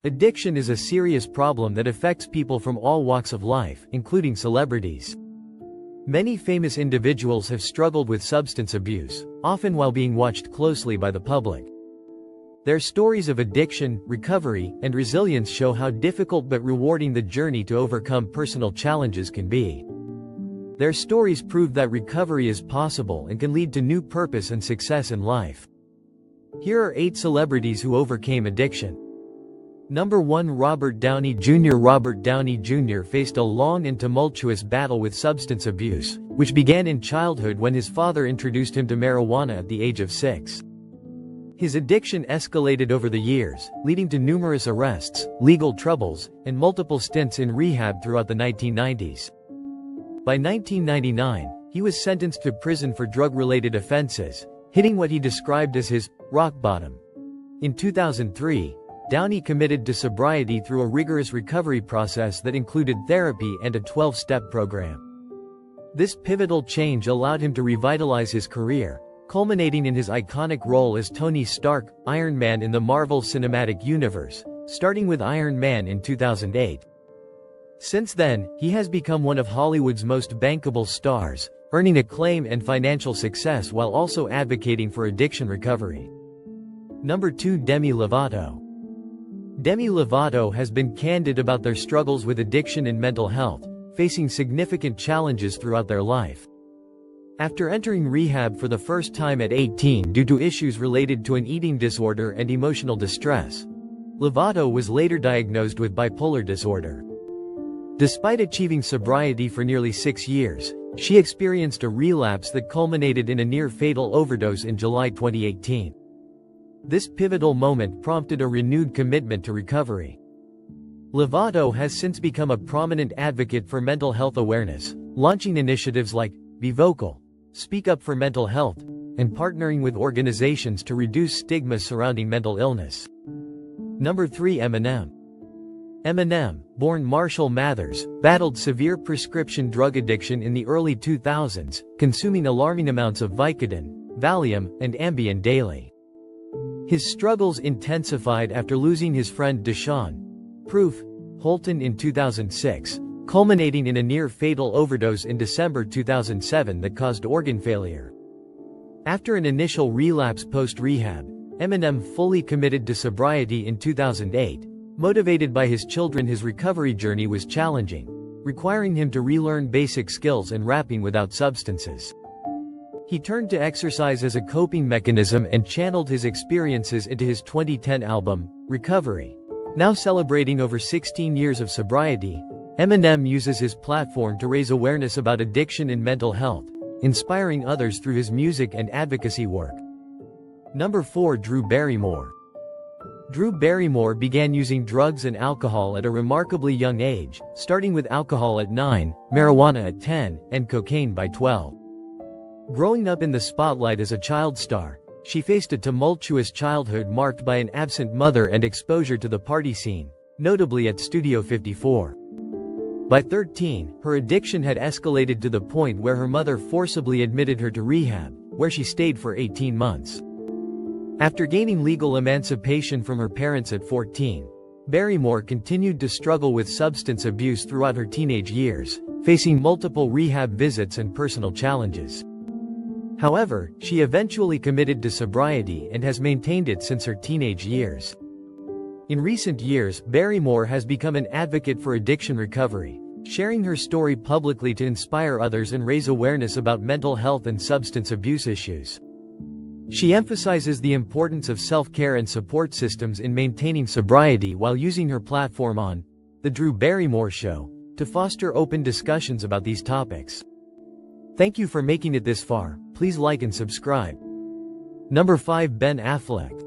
Addiction is a serious problem that affects people from all walks of life, including celebrities. Many famous individuals have struggled with substance abuse, often while being watched closely by the public. Their stories of addiction, recovery, and resilience show how difficult but rewarding the journey to overcome personal challenges can be. Their stories prove that recovery is possible and can lead to new purpose and success in life. Here are 8 celebrities who overcame addiction. Number 1. Robert Downey Jr. Robert Downey Jr. faced a long and tumultuous battle with substance abuse, which began in childhood when his father introduced him to marijuana at the age of 6. His addiction escalated over the years, leading to numerous arrests, legal troubles, and multiple stints in rehab throughout the 1990s. By 1999, he was sentenced to prison for drug-related offenses, hitting what he described as his rock bottom. In 2003, Downey committed to sobriety through a rigorous recovery process that included therapy and a 12-step program. This pivotal change allowed him to revitalize his career, culminating in his iconic role as Tony Stark, Iron Man in the Marvel Cinematic Universe, starting with Iron Man in 2008. Since then, he has become one of Hollywood's most bankable stars, earning acclaim and financial success while also advocating for addiction recovery. Number 2. Demi Lovato. Demi Lovato has been candid about their struggles with addiction and mental health, facing significant challenges throughout their life. After entering rehab for the first time at 18 due to issues related to an eating disorder and emotional distress, Lovato was later diagnosed with bipolar disorder. Despite achieving sobriety for nearly 6 years, she experienced a relapse that culminated in a near-fatal overdose in July 2018. This pivotal moment prompted a renewed commitment to recovery. Lovato has since become a prominent advocate for mental health awareness, launching initiatives like Be Vocal, Speak Up for Mental Health, and partnering with organizations to reduce stigma surrounding mental illness. Number 3. Eminem. Eminem, born Marshall Mathers, battled severe prescription drug addiction in the early 2000s, consuming alarming amounts of Vicodin, Valium, and Ambien daily. His struggles intensified after losing his friend Deshaun Proof Holton in 2006, culminating in a near-fatal overdose in December 2007 that caused organ failure. After an initial relapse post-rehab, Eminem fully committed to sobriety in 2008. Motivated by his children, his recovery journey was challenging, requiring him to relearn basic skills and rapping without substances. He turned to exercise as a coping mechanism and channeled his experiences into his 2010 album, Recovery. Now celebrating over 16 years of sobriety, Eminem uses his platform to raise awareness about addiction and mental health, inspiring others through his music and advocacy work. Number 4. Drew Barrymore. Drew Barrymore began using drugs and alcohol at a remarkably young age, starting with alcohol at 9, marijuana at 10, and cocaine by 12. Growing up in the spotlight as a child star, she faced a tumultuous childhood marked by an absent mother and exposure to the party scene, notably at Studio 54. By 13, her addiction had escalated to the point where her mother forcibly admitted her to rehab, where she stayed for 18 months. After gaining legal emancipation from her parents at 14, Barrymore continued to struggle with substance abuse throughout her teenage years, facing multiple rehab visits and personal challenges. However, she eventually committed to sobriety and has maintained it since her teenage years. In recent years, Barrymore has become an advocate for addiction recovery, sharing her story publicly to inspire others and raise awareness about mental health and substance abuse issues. She emphasizes the importance of self-care and support systems in maintaining sobriety while using her platform on The Drew Barrymore Show to foster open discussions about these topics. Thank you for making it this far. Please like and subscribe. Number 5. Ben Affleck.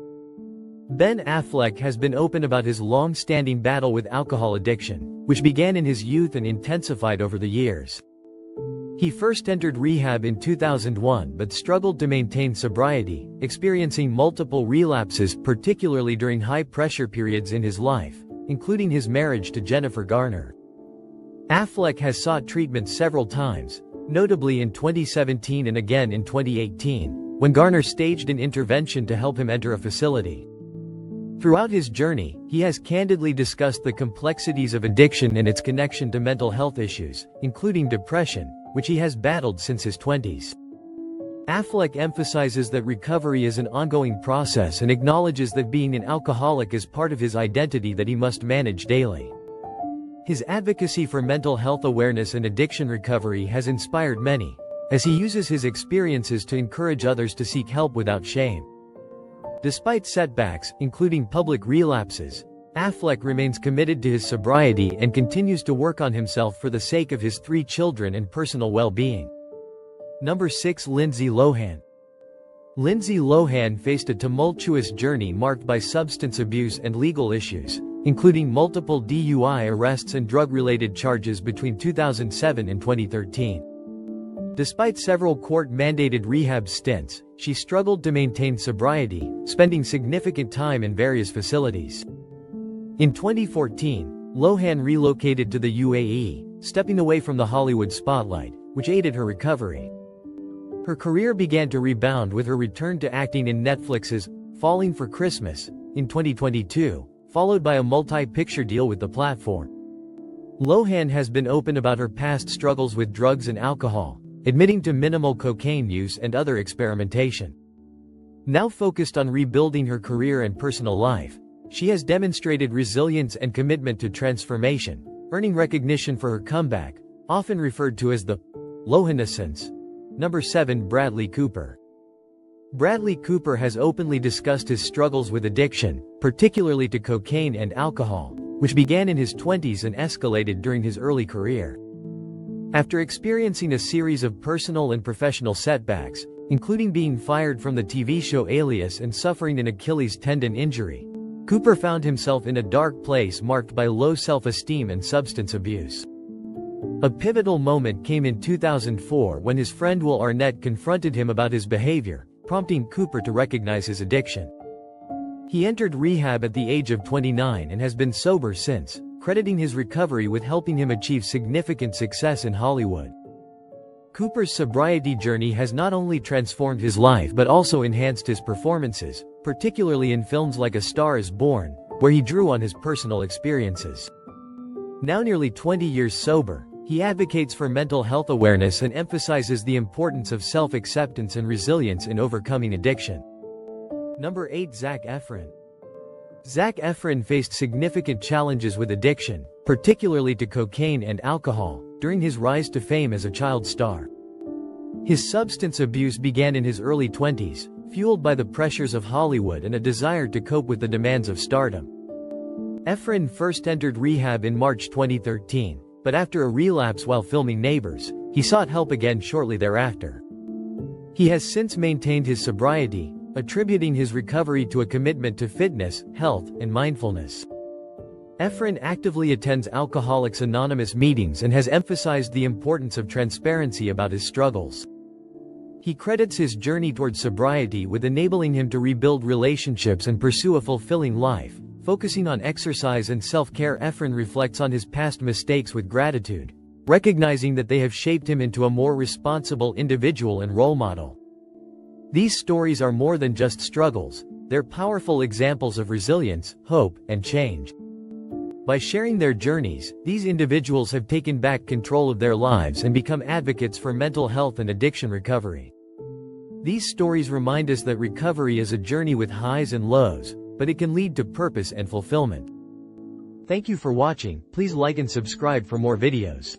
Ben Affleck has been open about his long-standing battle with alcohol addiction, which began in his youth and intensified over the years. He first entered rehab in 2001 but struggled to maintain sobriety, experiencing multiple relapses particularly during high-pressure periods in his life, including his marriage to Jennifer Garner. Affleck has sought treatment several times, notably in 2017 and again in 2018, when Garner staged an intervention to help him enter a facility. Throughout his journey, he has candidly discussed the complexities of addiction and its connection to mental health issues, including depression, which he has battled since his 20s. Affleck emphasizes that recovery is an ongoing process and acknowledges that being an alcoholic is part of his identity that he must manage daily. His advocacy for mental health awareness and addiction recovery has inspired many, as he uses his experiences to encourage others to seek help without shame. Despite setbacks, including public relapses, Affleck remains committed to his sobriety and continues to work on himself for the sake of his 3 children and personal well-being. Number 6. Lindsay Lohan. Lindsay Lohan faced a tumultuous journey marked by substance abuse and legal issues, including multiple DUI arrests and drug-related charges between 2007 and 2013. Despite several court-mandated rehab stints, she struggled to maintain sobriety, spending significant time in various facilities. In 2014, Lohan relocated to the UAE, stepping away from the Hollywood spotlight, which aided her recovery. Her career began to rebound with her return to acting in Netflix's Falling for Christmas in 2022, followed by a multi-picture deal with the platform. Lohan has been open about her past struggles with drugs and alcohol, admitting to minimal cocaine use and other experimentation. Now focused on rebuilding her career and personal life, she has demonstrated resilience and commitment to transformation, earning recognition for her comeback, often referred to as the Lohanescence. Number 7. Bradley Cooper. Bradley Cooper has openly discussed his struggles with addiction, particularly to cocaine and alcohol, which began in his 20s and escalated during his early career. After experiencing a series of personal and professional setbacks, including being fired from the TV show Alias and suffering an Achilles tendon injury, Cooper found himself in a dark place marked by low self-esteem and substance abuse. A pivotal moment came in 2004 when his friend Will Arnett confronted him about his behavior, prompting Cooper to recognize his addiction. He entered rehab at the age of 29 and has been sober since, crediting his recovery with helping him achieve significant success in Hollywood. Cooper's sobriety journey has not only transformed his life but also enhanced his performances, particularly in films like A Star is Born, where he drew on his personal experiences. Now nearly 20 years sober, he advocates for mental health awareness and emphasizes the importance of self-acceptance and resilience in overcoming addiction. Number 8. Zac Efron. Zac Efron faced significant challenges with addiction, particularly to cocaine and alcohol, during his rise to fame as a child star. His substance abuse began in his early 20s, fueled by the pressures of Hollywood and a desire to cope with the demands of stardom. Efron first entered rehab in March 2013, but after a relapse while filming Neighbors, he sought help again shortly thereafter. He has since maintained his sobriety, attributing his recovery to a commitment to fitness, health, and mindfulness. Efron actively attends Alcoholics Anonymous meetings and has emphasized the importance of transparency about his struggles. He credits his journey towards sobriety with enabling him to rebuild relationships and pursue a fulfilling life. Focusing on exercise and self-care, Efron reflects on his past mistakes with gratitude, recognizing that they have shaped him into a more responsible individual and role model. These stories are more than just struggles, they're powerful examples of resilience, hope, and change. By sharing their journeys, these individuals have taken back control of their lives and become advocates for mental health and addiction recovery. These stories remind us that recovery is a journey with highs and lows, but it can lead to purpose and fulfillment. Thank you for watching. Please like and subscribe for more videos.